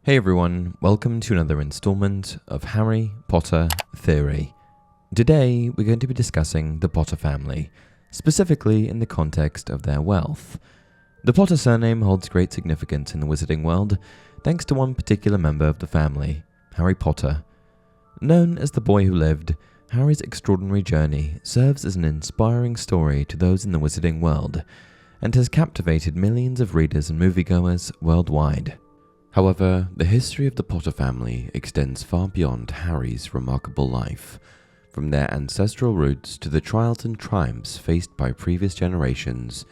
Hey everyone, welcome to another installment of Harry Potter Theory. Today we're going to be discussing the Potter family, specifically in the context of their wealth. The Potter surname holds great significance in the wizarding world, thanks to one particular member of the family, Harry Potter. Known as the boy who lived, Harry's extraordinary journey serves as an inspiring story to those in the wizarding world, and has captivated millions of readers and moviegoers worldwide. However, the history of the Potter family extends far beyond Harry's remarkable life. From their ancestral roots to the trials and triumphs faced by previous generations,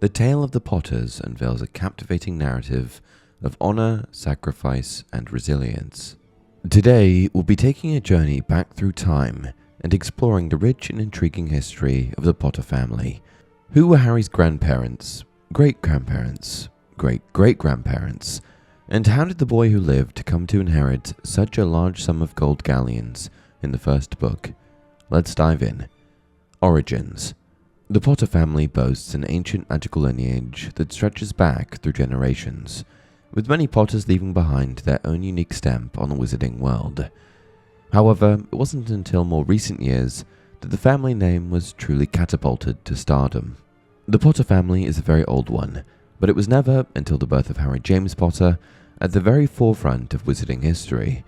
the tale of the Potters unveils a captivating narrative of honor, sacrifice, and resilience. Today, we'll be taking a journey back through time and exploring the rich and intriguing history of the Potter family. Who were Harry's grandparents, great-grandparents, great-great-grandparents, and how did the boy who lived come to inherit such a large sum of gold galleons in the first book? Let's dive in. Origins. The Potter family boasts an ancient magical lineage that stretches back through generations, with many Potters leaving behind their own unique stamp on the wizarding world. However, it wasn't until more recent years that the family name was truly catapulted to stardom. The Potter family is a very old one, but it was never until the birth of Harry James Potter at the very forefront of wizarding history,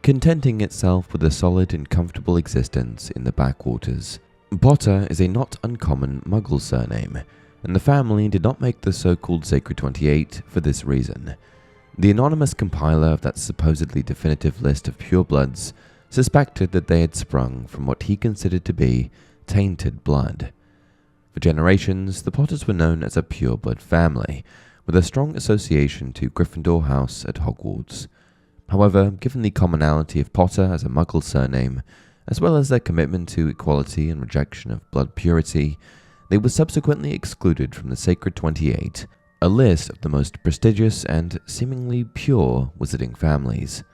contenting itself with a solid and comfortable existence in the backwaters. Potter is a not uncommon Muggle surname, and the family did not make the so-called Sacred 28 for this reason. The anonymous compiler of that supposedly definitive list of purebloods suspected that they had sprung from what he considered to be tainted blood. For generations, the Potters were known as a pureblood family, with a strong association to Gryffindor House at Hogwarts. However, given the commonality of Potter as a Muggle surname, as well as their commitment to equality and rejection of blood purity, they were subsequently excluded from the Sacred 28, a list of the most prestigious and seemingly pure wizarding families.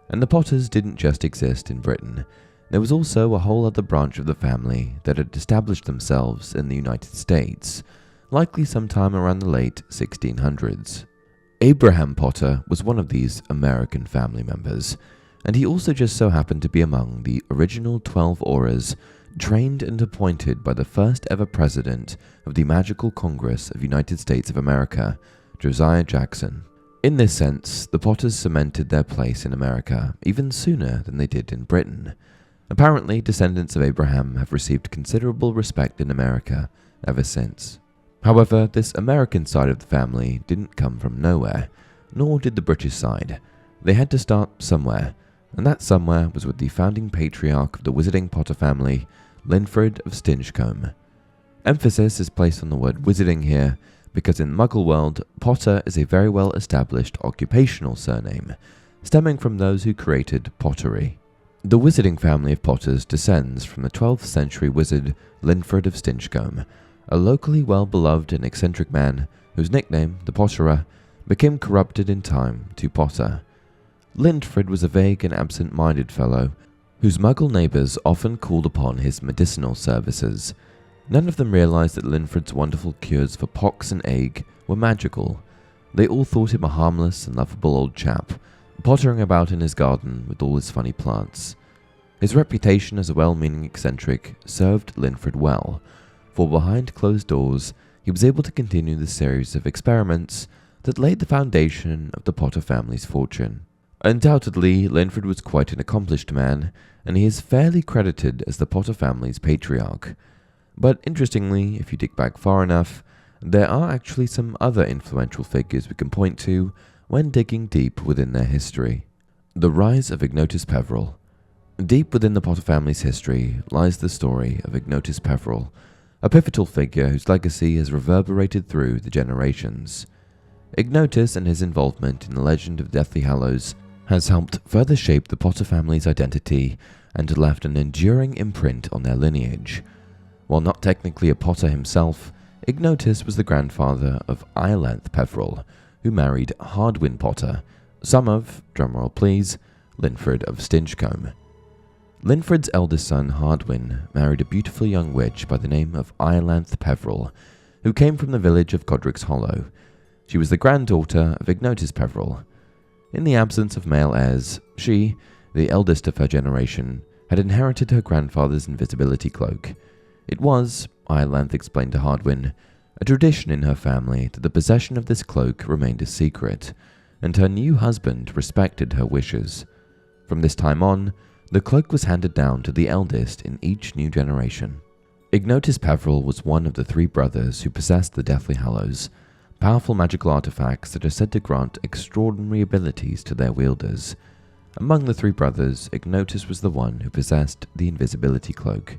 And the Potters didn't just exist in Britain. There was also a whole other branch of the family that had established themselves in the United States, likely sometime around the late 1600s. Abraham Potter was one of these American family members, and he also just so happened to be among the original 12 Aurors trained and appointed by the first ever president of the Magical Congress of United States of America, Josiah Jackson. In this sense, the Potters cemented their place in America even sooner than they did in Britain. Apparently, descendants of Abraham have received considerable respect in America ever since. However, this American side of the family didn't come from nowhere, nor did the British side. They had to start somewhere, and that somewhere was with the founding patriarch of the wizarding Potter family, Linfred of Stinchcombe. Emphasis is placed on the word wizarding here, because in the Muggle world, Potter is a very well established occupational surname, stemming from those who created pottery. The wizarding family of Potters descends from the 12th century wizard Linfred of Stinchcombe, a locally well-beloved and eccentric man whose nickname, the Potterer, became corrupted in time to Potter. Linfred was a vague and absent-minded fellow whose Muggle neighbours often called upon his medicinal services. None of them realised that Linfred's wonderful cures for pox and ague were magical. They all thought him a harmless and lovable old chap, pottering about in his garden with all his funny plants. His reputation as a well-meaning eccentric served Linfred well, for behind closed doors he was able to continue the series of experiments that laid the foundation of the Potter family's fortune. Undoubtedly, Linfred was quite an accomplished man, and he is fairly credited as the Potter family's patriarch. But interestingly, if you dig back far enough, there are actually some other influential figures we can point to when digging deep within their history. The rise of Ignotus Peverell. Deep within the Potter family's history lies the story of Ignotus Peverell, a pivotal figure whose legacy has reverberated through the generations. Ignotus and his involvement in the legend of Deathly Hallows has helped further shape the Potter family's identity and left an enduring imprint on their lineage. While not technically a Potter himself, Ignotus was the grandfather of Iolanthe Peverell, who married Hardwin Potter, son of, drumroll please, Linfred of Stinchcombe. Linfred's eldest son, Hardwin, married a beautiful young witch by the name of Iolanthe Peverell, who came from the village of Godric's Hollow. She was the granddaughter of Ignotus Peverell. In the absence of male heirs, she, the eldest of her generation, had inherited her grandfather's invisibility cloak. It was, Ireland explained to Hardwin, a tradition in her family that the possession of this cloak remained a secret, and her new husband respected her wishes. From this time on, the cloak was handed down to the eldest in each new generation. Ignotus Peveril was one of the 3 brothers who possessed the Deathly Hallows, powerful magical artifacts that are said to grant extraordinary abilities to their wielders. Among the 3 brothers, Ignotus was the one who possessed the invisibility cloak,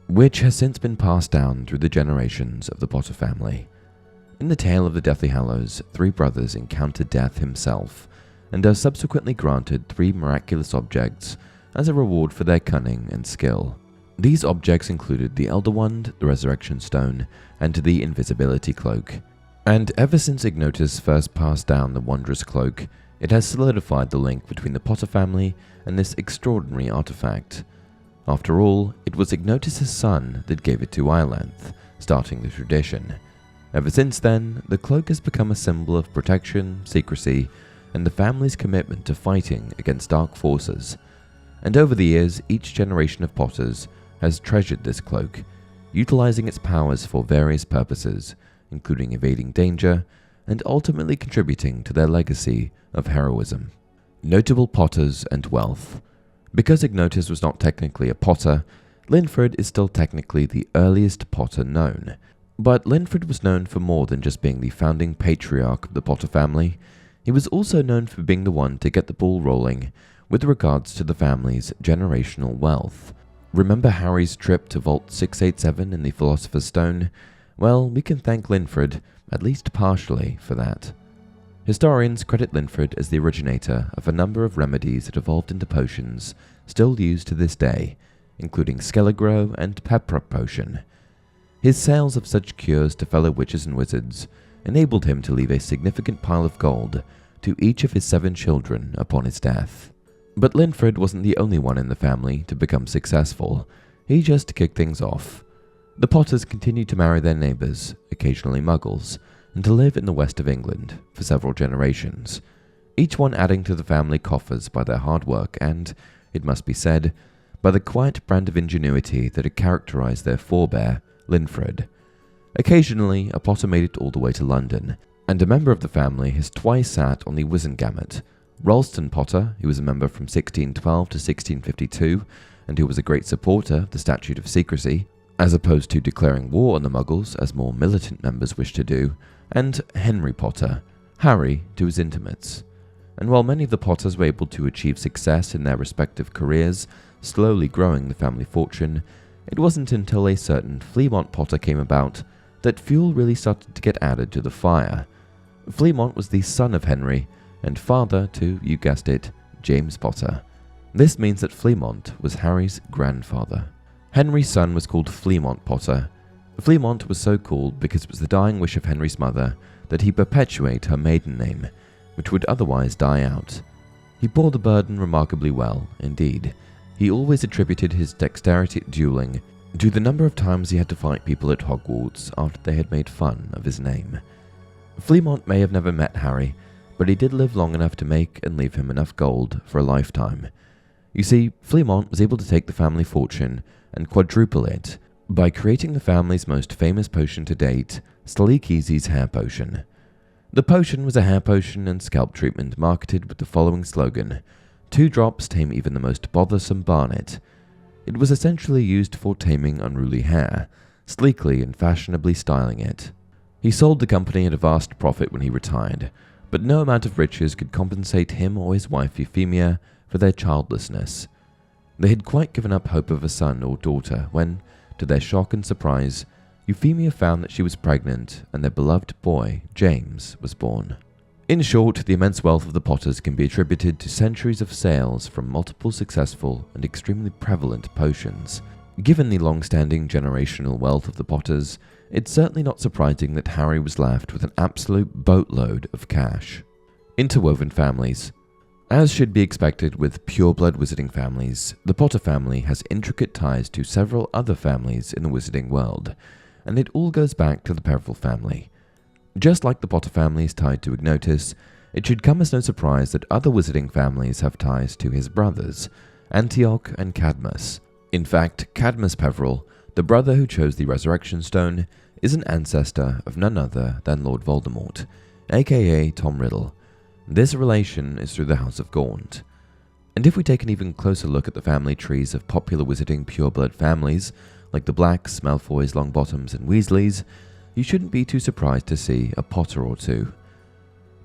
which has since been passed down through the generations of the Potter family. In the tale of the Deathly Hallows, 3 brothers encounter Death himself, and are subsequently granted 3 miraculous objects as a reward for their cunning and skill. These objects included the Elder Wand, the Resurrection Stone, and the Invisibility Cloak. And ever since Ignotus first passed down the wondrous cloak, it has solidified the link between the Potter family and this extraordinary artifact. After all, it was Ignotus' son that gave it to Irelanth, starting the tradition. Ever since then, the cloak has become a symbol of protection, secrecy, and the family's commitment to fighting against dark forces. And over the years, each generation of Potters has treasured this cloak, utilizing its powers for various purposes, including evading danger and ultimately contributing to their legacy of heroism. Notable Potters and wealth. Because Ignotus was not technically a Potter, Linfred is still technically the earliest Potter known. But Linfred was known for more than just being the founding patriarch of the Potter family. He was also known for being the one to get the ball rolling with regards to the family's generational wealth. Remember Harry's trip to Vault 687 in the Philosopher's Stone? Well, we can thank Linfred, at least partially, for that. Historians credit Linfred as the originator of a number of remedies that evolved into potions still used to this day, including Skelligro and Pepper Potion. His sales of such cures to fellow witches and wizards enabled him to leave a significant pile of gold to each of his 7 children upon his death. But Linfred wasn't the only one in the family to become successful. He just kicked things off. The Potters continued to marry their neighbours, occasionally Muggles, and to live in the west of England for several generations, each one adding to the family coffers by their hard work and, it must be said, by the quiet brand of ingenuity that had characterised their forebear, Linfred. Occasionally, a Potter made it all the way to London, and a member of the family has twice sat on the Wizengamot. Ralston Potter, who was a member from 1612 to 1652, and who was a great supporter of the Statute of Secrecy, as opposed to declaring war on the Muggles as more militant members wished to do, and Henry Potter, Harry to his intimates. And while many of the Potters were able to achieve success in their respective careers, slowly growing the family fortune, it wasn't until a certain Fleamont Potter came about that fuel really started to get added to the fire. Fleamont was the son of Henry, and father to, you guessed it, James Potter. This means that Fleamont was Harry's grandfather. Henry's son was called Fleamont Potter. Fleamont was so called because it was the dying wish of Henry's mother that he perpetuate her maiden name, which would otherwise die out. He bore the burden remarkably well, indeed. He always attributed his dexterity at dueling to the number of times he had to fight people at Hogwarts after they had made fun of his name. Fleamont may have never met Harry, but he did live long enough to make and leave him enough gold for a lifetime. You see, Fleamont was able to take the family fortune and quadruple it by creating the family's most famous potion to date, Sleekeasy's hair potion. The potion was a hair potion and scalp treatment marketed with the following slogan: 2 drops tame even the most bothersome barnet. It was essentially used for taming unruly hair, sleekly and fashionably styling it. He sold the company at a vast profit when he retired, but no amount of riches could compensate him or his wife Euphemia for their childlessness. They had quite given up hope of a son or daughter when, to their shock and surprise, Euphemia found that she was pregnant and their beloved boy, James, was born. In short, the immense wealth of the Potters can be attributed to centuries of sales from multiple successful and extremely prevalent potions. Given the long-standing generational wealth of the Potters, it's certainly not surprising that Harry was left with an absolute boatload of cash. Interwoven families. As should be expected with pure-blood wizarding families, the Potter family has intricate ties to several other families in the wizarding world, and it all goes back to the Peveril family. Just like the Potter family is tied to Ignotus, It should come as no surprise that other wizarding families have ties to his brothers, Antioch and Cadmus. In fact, Cadmus Peverell, the brother who chose the Resurrection Stone, is an ancestor of none other than Lord Voldemort, aka Tom Riddle. This relation is through the House of Gaunt. And if we take an even closer look at the family trees of popular wizarding pureblood families, like the Blacks, Malfoys, Longbottoms, and Weasleys, you shouldn't be too surprised to see a Potter or two.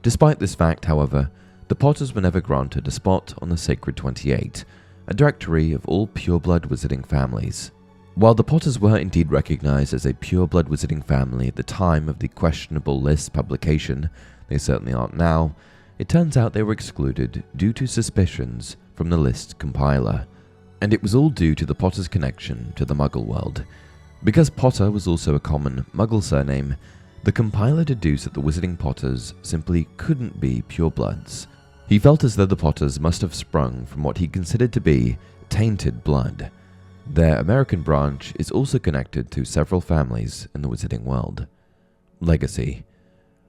Despite this fact, however, the Potters were never granted a spot on the Sacred 28, a directory of all pureblood wizarding families. While the Potters were indeed recognized as a pureblood wizarding family at the time of the questionable list publication, they certainly aren't now, it turns out they were excluded due to suspicions from the list compiler. And it was all due to the Potters' connection to the Muggle world. Because Potter was also a common Muggle surname, the compiler deduced that the Wizarding Potters simply couldn't be purebloods. He felt as though the Potters must have sprung from what he considered to be tainted blood. Their American branch is also connected to several families in the wizarding world. Legacy.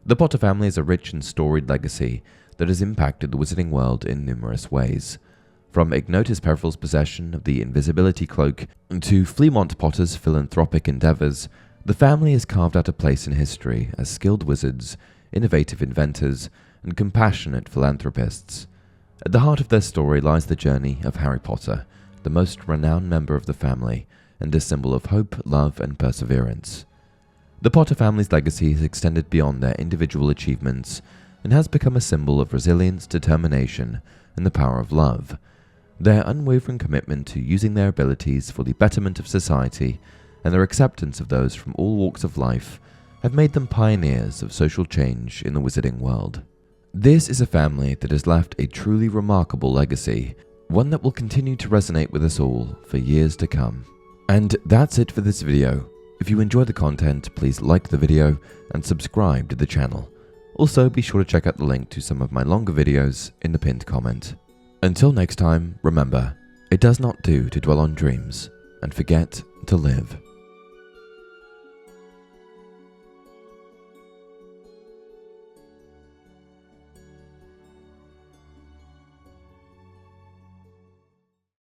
The Potter family is a rich and storied legacy that has impacted the wizarding world in numerous ways. From Ignotus Peverell's possession of the invisibility cloak to Fleamont Potter's philanthropic endeavors, the family has carved out a place in history as skilled wizards, innovative inventors, and compassionate philanthropists. At the heart of their story lies the journey of Harry Potter, the most renowned member of the family, and a symbol of hope, love, and perseverance. The Potter family's legacy has extended beyond their individual achievements and has become a symbol of resilience, determination, and the power of love. Their unwavering commitment to using their abilities for the betterment of society and their acceptance of those from all walks of life have made them pioneers of social change in the wizarding world. This is a family that has left a truly remarkable legacy, one that will continue to resonate with us all for years to come. And that's it for this video. If you enjoy the content, please like the video and subscribe to the channel. Also, be sure to check out the link to some of my longer videos in the pinned comment. Until next time, remember, it does not do to dwell on dreams and forget to live.